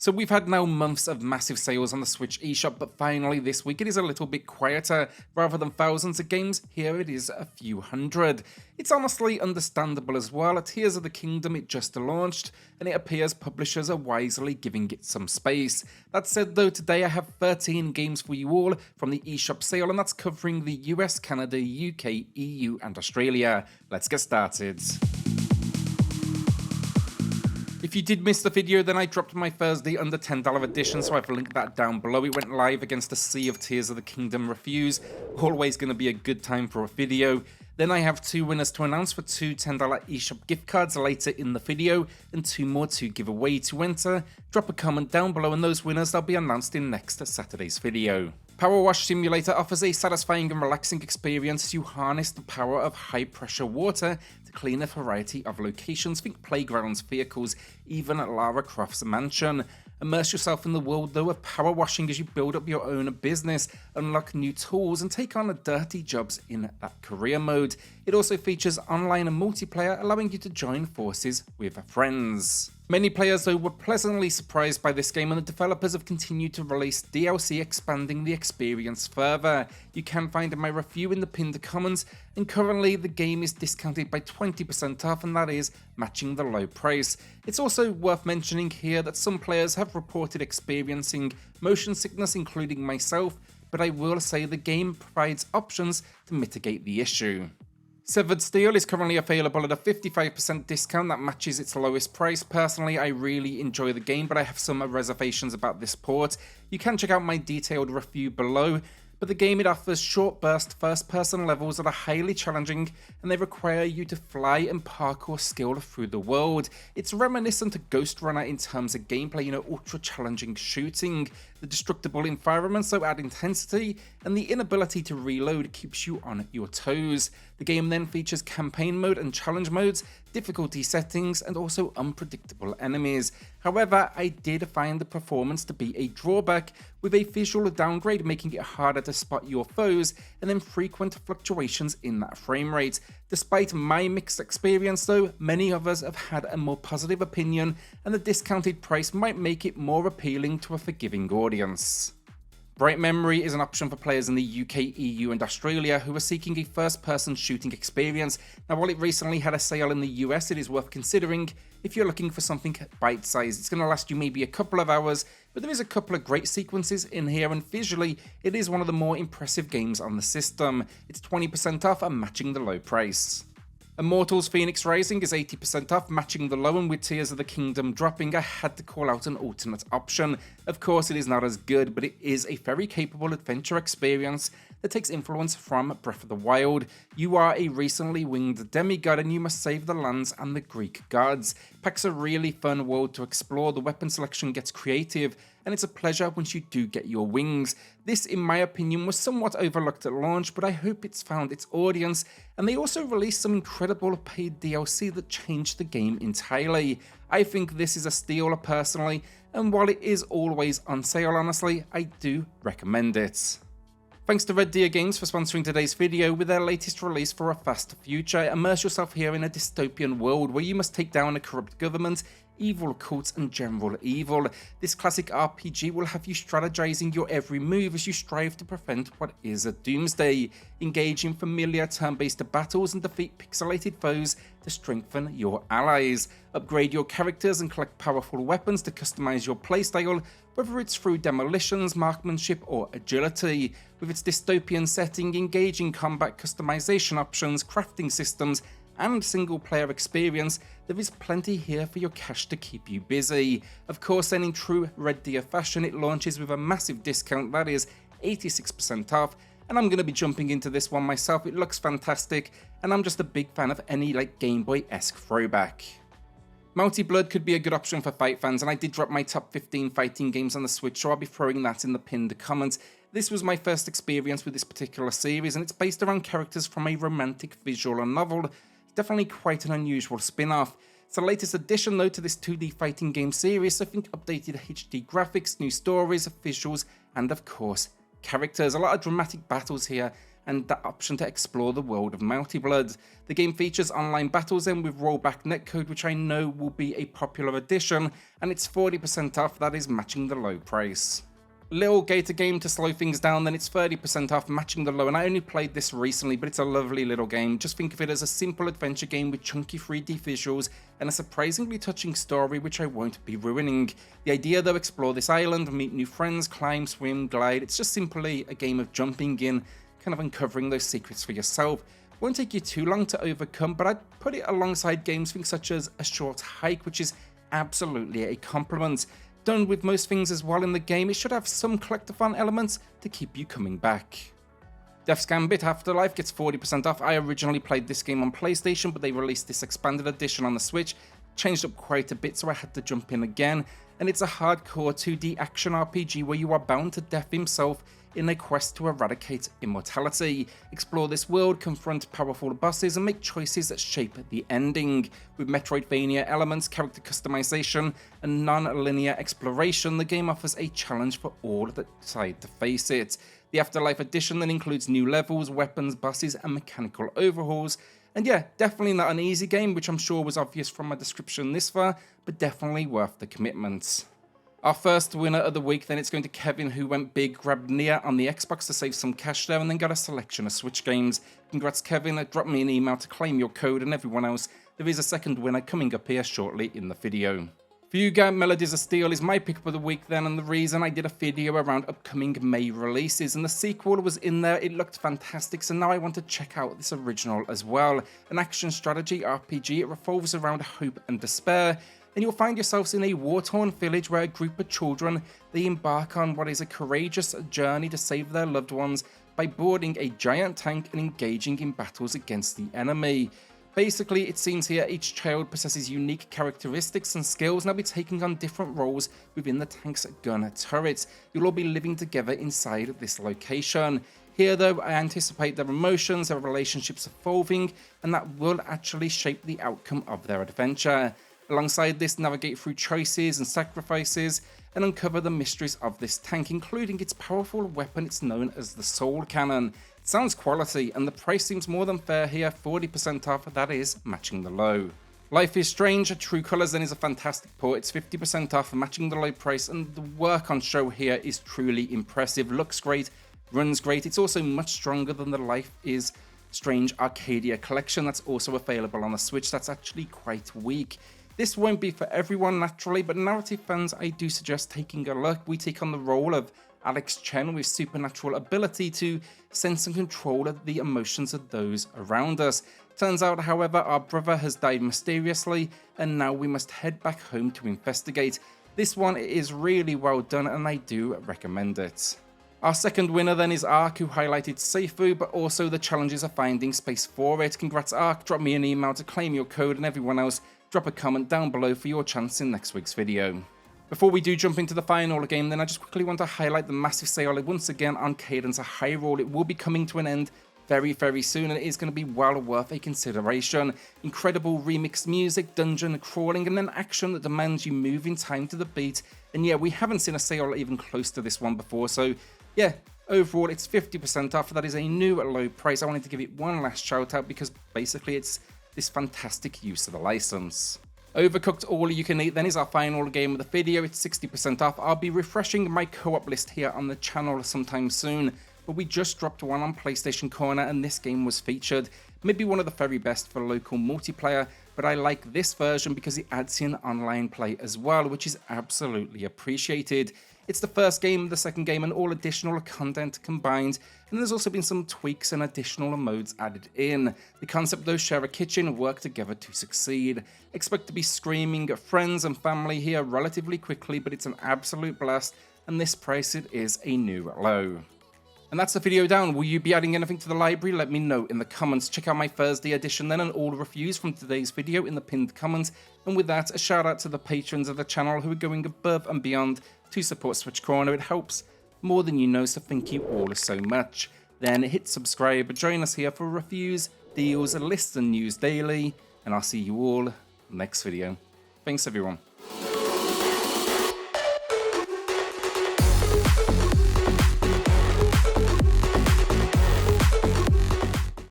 So we've had now months of massive sales on the Switch eShop, but finally this week it is a little bit quieter. Rather than thousands of games, here it is a few hundred. It's honestly understandable as well. Tears of the Kingdom, it just launched, and it appears publishers are wisely giving it some space. That said though, today I have 13 games for you all from the eShop sale, and that's covering the US, Canada, UK, EU and Australia. Let's get started. If you did miss the video, then I dropped my Thursday under $10 edition, so I've linked that down below. It went live against a sea of Tears of the Kingdom reviews. Always going to be a good time for a video. Then I have two winners to announce for two $10 eShop gift cards later in the video, and two more to give away. To enter, drop a comment down below, and those winners they'll be announced in next Saturday's video. Powerwash Simulator offers a satisfying and relaxing experience as you harness the power of high-pressure water to clean a variety of locations. Think playgrounds, vehicles, even Lara Croft's mansion. Immerse yourself in the world though of power washing as you build up your own business, unlock new tools and take on dirty jobs in that career mode. It also features online and multiplayer, allowing you to join forces with friends. Many players though were pleasantly surprised by this game, and the developers have continued to release DLC expanding the experience further. You can find my review in the pinned comments, and currently the game is discounted by 20% off, and that is matching the low price. It's also worth mentioning here that some players have reported experiencing motion sickness, including myself, but I will say the game provides options to mitigate the issue. Severed Steel is currently available at a 55% discount that matches its lowest price. Personally, I really enjoy the game, but I have some reservations about this port. You can check out my detailed review below, but the game, it offers short burst first person levels that are highly challenging, and they require you to fly and parkour skill through the world. It's reminiscent of Ghost Runner in terms of gameplay, ultra challenging shooting. The destructible environments so add intensity, and the inability to reload keeps you on your toes. The game then features campaign mode and challenge modes, difficulty settings, and also unpredictable enemies. However, I did find the performance to be a drawback, with a visual downgrade making it harder to spot your foes, and then frequent fluctuations in that frame rate. Despite my mixed experience though, many others have had a more positive opinion, and the discounted price might make it more appealing to a forgiving audience. Bright Memory is an option for players in the UK, EU and Australia who are seeking a first-person shooting experience. Now, while it recently had a sale in the US, it is worth considering if you're looking for something bite-sized. It's going to last you maybe a couple of hours, but there is a couple of great sequences in here, and visually, it is one of the more impressive games on the system. It's 20% off and matching the low price. Immortals Fenyx Rising is 80% off, matching the low, and with Tears of the Kingdom dropping, I had to call out an alternate option. Of course, it is not as good, but it is a very capable adventure experience that takes influence from Breath of the Wild. You are a recently winged demigod, and you must save the lands and the Greek gods. Packs a really fun world to explore, the weapon selection gets creative, and it's a pleasure once you do get your wings. This, in my opinion, was somewhat overlooked at launch, but I hope it's found its audience, and they also released some incredible paid DLC that changed the game entirely. I think this is a steal personally, and while it is always on sale honestly, I do recommend it. Thanks to Red Deer Games for sponsoring today's video with their latest release for a faster future. Immerse yourself here in a dystopian world where you must take down a corrupt government, evil cults and general evil. This classic RPG will have you strategizing your every move as you strive to prevent what is a doomsday. Engage in familiar turn-based battles and defeat pixelated foes to strengthen your allies. Upgrade your characters and collect powerful weapons to customize your playstyle, whether it's through demolitions, marksmanship or agility. With its dystopian setting, engaging combat customization options, crafting systems and single-player experience, there is plenty here for your cash to keep you busy. Of course, then in true Red Deer fashion, it launches with a massive discount that is 86% off, and I'm going to be jumping into this one myself. It looks fantastic, and I'm just a big fan of any Game Boy-esque throwback. Melty Blood could be a good option for fight fans, and I did drop my top 15 fighting games on the Switch, so I'll be throwing that in the pinned comments. This was my first experience with this particular series, and it's based around characters from a romantic visual novel. Definitely quite an unusual spin-off. It's the latest addition though to this 2D fighting game series, so think updated HD graphics, new stories, visuals, and of course, characters. A lot of dramatic battles here, and the option to explore the world of Melty Blood. The game features online battles and with rollback netcode, which I know will be a popular addition, and it's 40% off, that is matching the low price. Lil Gator Game, to slow things down, then it's 30% off, matching the low, and I only played this recently, but it's a lovely little game. Just think of it as a simple adventure game with chunky 3D visuals and a surprisingly touching story, which I won't be ruining. The idea though, explore this island, meet new friends, climb, swim, glide. It's just simply a game of jumping in, kind of uncovering those secrets for yourself. Won't take you too long to overcome, but I'd put it alongside games such as A Short Hike, which is absolutely a compliment. Done with most things as well in the game, it should have some collectathon elements to keep you coming back. Death's Gambit Afterlife gets 40% off. I originally played this game on PlayStation, but they released this expanded edition on the Switch, changed up quite a bit, so I had to jump in again. And it's a hardcore 2D action RPG where you are bound to Death himself in a quest to eradicate immortality. Explore this world, confront powerful bosses, and make choices that shape the ending. With Metroidvania elements, character customization, and non-linear exploration, the game offers a challenge for all that decide to face it. The Afterlife edition then includes new levels, weapons, bosses, and mechanical overhauls. And yeah, definitely not an easy game, which I'm sure was obvious from my description this far, but definitely worth the commitment. Our first winner of the week, then it's going to Kevin, who went big, grabbed Nier on the Xbox to save some cash there, and then got a selection of Switch games. Congrats, Kevin. Drop me an email to claim your code, and everyone else, there is a second winner coming up here shortly in the video. Fuga, Melodies of Steel is my pick for the week then, and the reason I did a video around upcoming May releases, and the sequel was in there, it looked fantastic, so now I want to check out this original as well. An action strategy RPG, it revolves around hope and despair, and you'll find yourselves in a war-torn village where a group of children, they embark on what is a courageous journey to save their loved ones by boarding a giant tank and engaging in battles against the enemy. Basically, it seems here each child possesses unique characteristics and skills, and they'll be taking on different roles within the tank's gun turrets. You'll all be living together inside of this location. Here though, I anticipate their emotions, their relationships evolving, and that will actually shape the outcome of their adventure. Alongside this, navigate through choices and sacrifices and uncover the mysteries of this tank, including its powerful weapon. It's known as the Soul Cannon. It sounds quality, and the price seems more than fair here, 40% off, that is matching the low. Life is Strange, True Colors then is a fantastic port. It's 50% off, matching the low price, and the work on show here is truly impressive. Looks great, runs great. It's also much stronger than the Life is Strange Arcadia collection that's also available on the Switch. That's actually quite weak. This won't be for everyone naturally, but narrative fans, I do suggest taking a look. We take on the role of Alex Chen with supernatural ability to sense and control the emotions of those around us. Turns out, however, our brother has died mysteriously, and now we must head back home to investigate. This one is really well done, and I do recommend it. Our second winner then is Ark, who highlighted Seifu, but also the challenges of finding space for it. Congrats, Ark. Drop me an email to claim your code, and everyone else, drop a comment down below for your chance in next week's video. Before we do jump into the final game, then I just quickly want to highlight the massive sale once again on Cadence of Hyrule. It will be coming to an end very, very soon, and it is going to be well worth a consideration. Incredible remixed music, dungeon crawling, and then action that demands you move in time to the beat. And yeah, we haven't seen a sale even close to this one before, so yeah, overall it's 50% off. That is a new low price. I wanted to give it one last shout out because basically it's this fantastic use of the license. Overcooked All You Can Eat then is our final game of the video. It's 60% off. I'll be refreshing my co-op list here on the channel sometime soon, but we just dropped one on PlayStation Corner and this game was featured. Maybe one of the very best for local multiplayer, but I like this version because it adds in online play as well, which is absolutely appreciated. It's the first game, the second game, and all additional content combined, and there's also been some tweaks and additional modes added in. The concept though, share a kitchen, work together to succeed. Expect to be screaming at friends and family here relatively quickly, but it's an absolute blast, and this price it is a new low. And that's the video down. Will you be adding anything to the library? Let me know in the comments. Check out my Thursday edition then and all the reviews from today's video in the pinned comments. And with that, a shout out to the patrons of the channel who are going above and beyond to support SwitchCorner. It helps more than you know, so thank you all so much. Then hit subscribe, join us here for reviews, deals, lists and news daily, and I'll see you all next video. Thanks everyone.